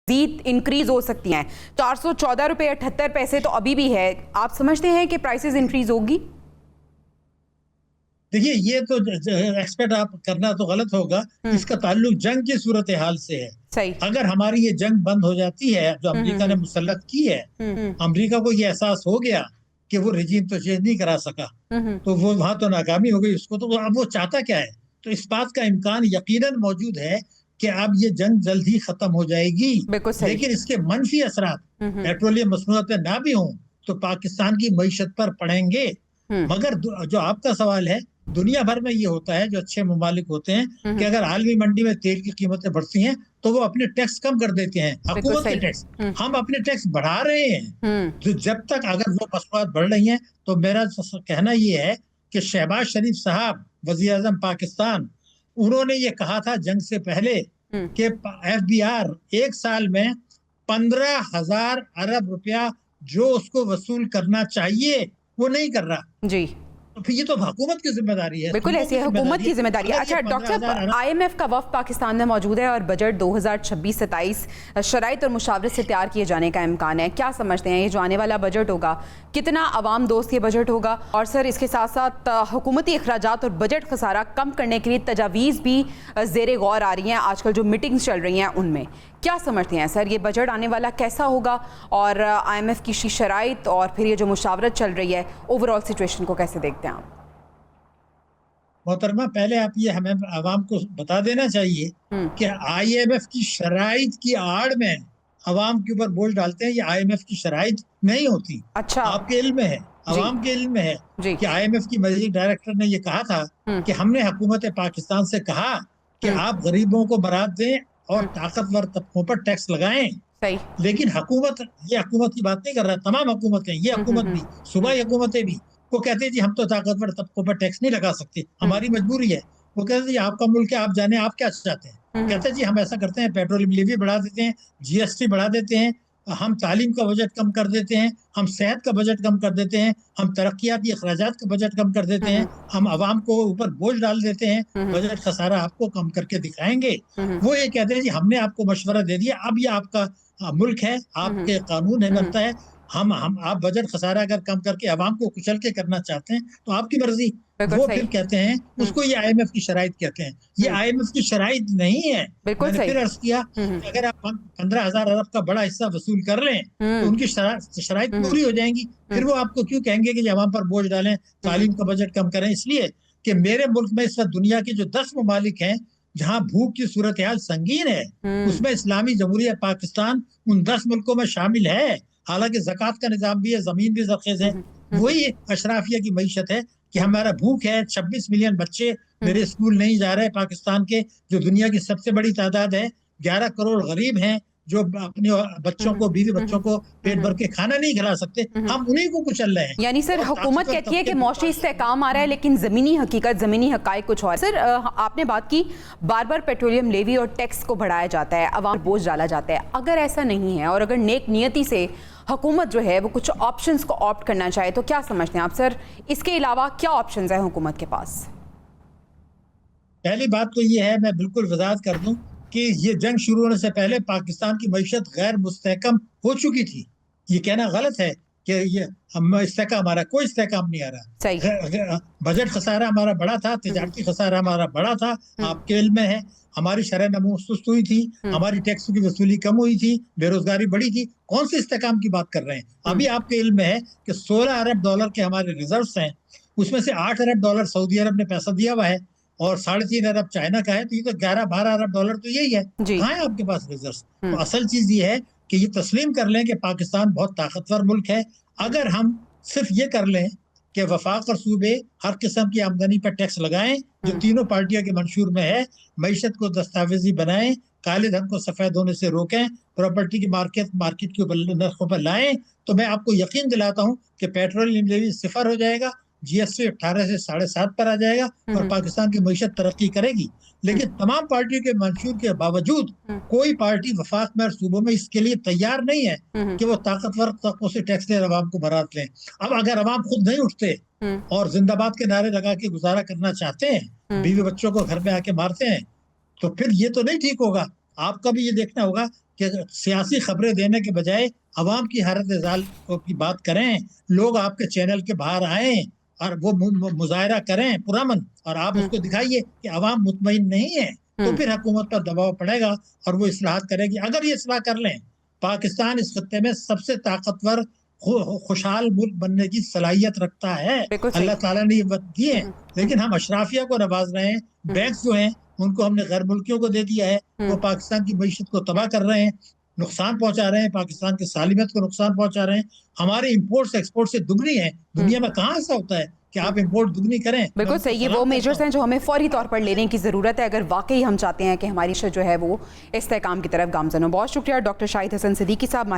مزید انکریز ہو سکتی ہیں. 414 روپے 78 پیسے تو ابھی بھی ہے. آپ سمجھتے ہیں کہ پرائسز انکریز ہوگی؟ دیکھیے یہ تو ایکسپیکٹ آپ کرنا تو غلط ہوگا. اس کا تعلق جنگ کی صورتحال سے ہے. صحیح. اگر ہماری یہ جنگ بند ہو جاتی ہے جو امریکہ نے مسلط کی ہے، امریکہ کو یہ احساس ہو گیا کہ وہ رجیم تو چینج نہیں کرا سکا، تو وہ وہاں تو ناکامی ہو گئی اس کو. تو اب وہ چاہتا کیا ہے؟ تو اس بات کا امکان یقیناً موجود ہے کہ اب یہ جنگ جلد ہی ختم ہو جائے گی. لیکن اس کے منفی اثرات پیٹرولیم مصنوعات پہ نہ بھی ہوں تو پاکستان کی معیشت پر پڑیں گے. مگر جو آپ کا سوال ہے، دنیا بھر میں یہ ہوتا ہے، جو اچھے ممالک ہوتے ہیں کہ اگر عالمی منڈی میں تیل کی قیمتیں بڑھتی ہیں تو وہ اپنے ٹیکس کم کر دیتے ہیں، حکومت کے ٹیکس. ہم اپنے ٹیکس بڑھا رہے ہیں. جب تک اگر وہ مصنوعات بڑھ رہی ہیں تو میرا کہنا یہ ہے کہ شہباز شریف صاحب وزیر اعظم پاکستان، انہوں نے یہ کہا تھا جنگ سے پہلے کہ ایف بی آر ایک سال میں 15,000 ارب روپیہ جو اس کو وصول کرنا چاہیے وہ نہیں کر رہا. جی تو یہ تو حکومت کی ذمہ داری ہے. بالکل ایسی ہے، حکومت کی ذمہ داری ہے. اچھا ڈاکٹر صاحب، آئی ایم ایف کا وفد پاکستان میں موجود ہے اور بجٹ 2026-27 شرائط اور مشاورت سے تیار کیے جانے کا امکان ہے. کیا سمجھتے ہیں یہ جو آنے والا بجٹ ہوگا کتنا عوام دوست یہ بجٹ ہوگا؟ اور سر اس کے ساتھ ساتھ حکومتی اخراجات اور بجٹ خسارہ کم کرنے کے لیے تجاویز بھی زیر غور آ رہی ہیں آج کل جو میٹنگز چل رہی ہیں ان میں. کیا سمجھتے ہیں سر یہ بجٹ آنے والا کیسا ہوگا، اور آئی ایم ایف کی شرائط اور پھر یہ جو مشاورت چل رہی ہے اوور آل سچویشن کو کیسے دیکھتے ہیں آپ؟ محترمہ پہلے آپ یہ ہمیں عوام کو بتا دینا چاہیے کہ آئی ایم ایف کی شرائط کی آڑ میں عوام کے اوپر بوجھ ڈالتے ہیں. یہ آئی ایم ایف کی شرائط نہیں ہوتی. اچھا، آپ کے علم میں ہے، عوام کے علم میں ہے کہ آئی ایم ایف کی منیجنگ ڈائریکٹر نے یہ کہا تھا کہ ہم نے حکومت پاکستان سے کہا کہ آپ غریبوں کو برات دیں اور طاقتور طبقوں پر ٹیکس لگائیں. لیکن حکومت کی بات نہیں کر رہا، تمام حکومتیں، یہ حکومت بھی، صوبائی حکومتیں بھی، وہ کہتے ہیں جی ہم تو طاقتور طبقوں پر ٹیکس نہیں لگا سکتے، ہماری مجبوری ہے. وہ کہتے ہیں جی آپ کا ملک ہے، آپ جانے آپ کیا چاہتے ہیں. کہتے ہیں جی ہم ایسا کرتے ہیں، پیٹرولیم لیوی بڑھا دیتے ہیں، جی ایس ٹی بڑھا دیتے ہیں، ہم تعلیم کا بجٹ کم کر دیتے ہیں، ہم صحت کا بجٹ کم کر دیتے ہیں، ہم ترقیاتی اخراجات کا بجٹ کم کر دیتے ہیں، ہم عوام کو اوپر بوجھ ڈال دیتے ہیں، بجٹ خسارہ آپ کو کم کر کے دکھائیں گے. وہ یہ کہتے ہیں جی ہم نے آپ کو مشورہ دے دیا، اب یہ آپ کا ملک ہے، آپ کے قانون ہے، بنتا ہے. آپ بجٹ خسارہ اگر کم کر کے عوام کو کچل کے کرنا چاہتے ہیں تو آپ کی مرضی. وہ پھر کہتے ہیں اس کو یہ آئی ایم ایف کی شرائط کہتے ہیں. یہ آئی ایم ایف کی شرائط نہیں ہے. میں نے پھر عرض کیا کہ اگر آپ 15,000 ارب کا بڑا حصہ وصول کر لیں تو ان کی شرائط پوری ہو جائیں گی. پھر وہ آپ کو کیوں کہیں گے کہ عوام پر بوجھ ڈالیں، تعلیم کا بجٹ کم کریں؟ اس لیے کہ میرے ملک میں اس وقت دنیا کے جو 10 ممالک ہیں جہاں بھوک کی صورتحال سنگین ہے، اس میں اسلامی جمہوریہ پاکستان ان 10 ملکوں میں شامل ہے. حالانکہ زکوٰۃ کا نظام بھی ہے، زمین بھی زرخیز ہے. وہی اشرافیہ کی معیشت ہے کہ ہمارا بھوک ہے. 26 ملین بچے میرے اسکول نہیں جا رہے پاکستان کے، جو دنیا کی سب سے بڑی تعداد ہے. 11 کروڑ غریب ہیں جو اپنے بچوں کو، بیوی بچوں کو پیٹ بھر کے کھانا نہیں کھلا سکتے. ہم انہیں کو کچل رہے ہیں. یعنی سر حکومت کہتی ہے کہ معاشی استحکام آ رہا ہے، لیکن زمینی حقیقت، زمینی حقائق کچھ اور. سر آپ نے بات کی بار بار پیٹرولیم لیوی اور ٹیکس کو بڑھایا جاتا ہے، عوام بوجھ ڈالا جاتا ہے. اگر ایسا نہیں ہے اور اگر نیک نیتی سے حکومت جو ہے وہ کچھ آپشنز کو آپٹ کرنا چاہے تو کیا سمجھتے ہیں آپ سر اس کے علاوہ کیا آپشنز ہیں حکومت کے پاس؟ پہلی بات تو یہ ہے، میں بالکل وضاحت کر دوں کہ یہ جنگ شروع ہونے سے پہلے پاکستان کی معیشت غیر مستحکم ہو چکی تھی. یہ کہنا غلط ہے کہ یہ استحکام ہمارا، کوئی استحکام نہیں آ رہا. بجٹ خسارہ ہمارا بڑا تھا، تجارتی خسارہ ہمارا بڑا تھا. آپ کے علم میں ہے ہماری شرح نمو سست ہوئی تھی، ہماری ٹیکس کی وصولی کم ہوئی تھی، بے روزگاری بڑی تھی. کون سے استحکام کی بات کر رہے ہیں؟ ابھی آپ کے علم میں ہے کہ 16 ارب ڈالر کے ہمارے ریزروز ہیں، اس میں سے 8 ارب ڈالر سعودی عرب نے پیسہ دیا ہوا ہے اور 3.5 ارب چائنا کا ہے. تو یہ تو 11-12 ارب ڈالر تو یہی ہے. کہاں ہے آپ کے پاس ریزروز؟ تو اصل چیز یہ ہے کہ یہ تسلیم کر لیں کہ پاکستان بہت طاقتور ملک ہے. اگر ہم صرف یہ کر لیں کہ وفاق اور صوبے ہر قسم کی آمدنی پر ٹیکس لگائیں جو تینوں پارٹیوں کے منشور میں ہے، معیشت کو دستاویزی بنائیں، کالے دھن کو سفید ہونے سے روکیں، پراپرٹی کی مارکیٹ کے نرخوں پر لائیں، تو میں آپ کو یقین دلاتا ہوں کہ پیٹرولیم لیوی 0 ہو جائے گا، جی ایس ٹی 18 سے 7.5 پر آ جائے گا اور پاکستان کی معیشت ترقی کرے گی. لیکن تمام پارٹیوں کے منشور کے باوجود کوئی پارٹی وفاق میں اور صوبوں میں اس کے لیے تیار نہیں ہے کہ وہ طاقتور طبقوں سے ٹیکس لیں، عوام کو برات لیں. اب اگر عوام خود نہیں اٹھتے اور زندہ باد کے نعرے لگا کے گزارا کرنا چاہتے ہیں، بیوی بچوں کو گھر میں آ کے مارتے ہیں، تو پھر یہ تو نہیں ٹھیک ہوگا. آپ کا بھی یہ دیکھنا ہوگا کہ سیاسی خبریں دینے کے بجائے عوام کی حالت حال کی بات کریں, لوگ آپ کے چینل کے باہر آئیں اور وہ مظاہرہ کریں پرامن, اور آپ اس کو دکھائیے کہ عوام مطمئن نہیں ہے, تو پھر حکومت پر دباؤ پڑے گا اور وہ اصلاحات کرے گی. اگر یہ اصلاح کر لیں, پاکستان اس خطے میں سب سے طاقتور خوشحال ملک بننے کی صلاحیت رکھتا ہے. اللہ تعالیٰ نے یہ وقت دی ہے, لیکن ہم اشرافیہ کو نواز رہے ہیں, بینکس جو ہیں ان کو ہم نے غیر ملکیوں کو دے دیا ہے, وہ پاکستان کی معیشت کو تباہ کر رہے ہیں, نقصان پہنچا رہے ہیں, پاکستان کے سالمیت کو نقصان پہنچا رہے ہیں. ہماری امپورٹس ایکسپورٹ سے دگنی ہے, دنیا میں کہاں ایسا ہوتا ہے کہ آپ امپورٹ دگنی کریں. بالکل صحیح, یہ وہ میجرز ہیں جو ہمیں فوری طور پر لینے کی ضرورت ہے اگر واقعی ہم چاہتے ہیں کہ ہماری معیشت جو ہے وہ استحکام کی طرف گامزن ہو. بہت شکریہ ڈاکٹر شاہد حسن صدیقی صاحب.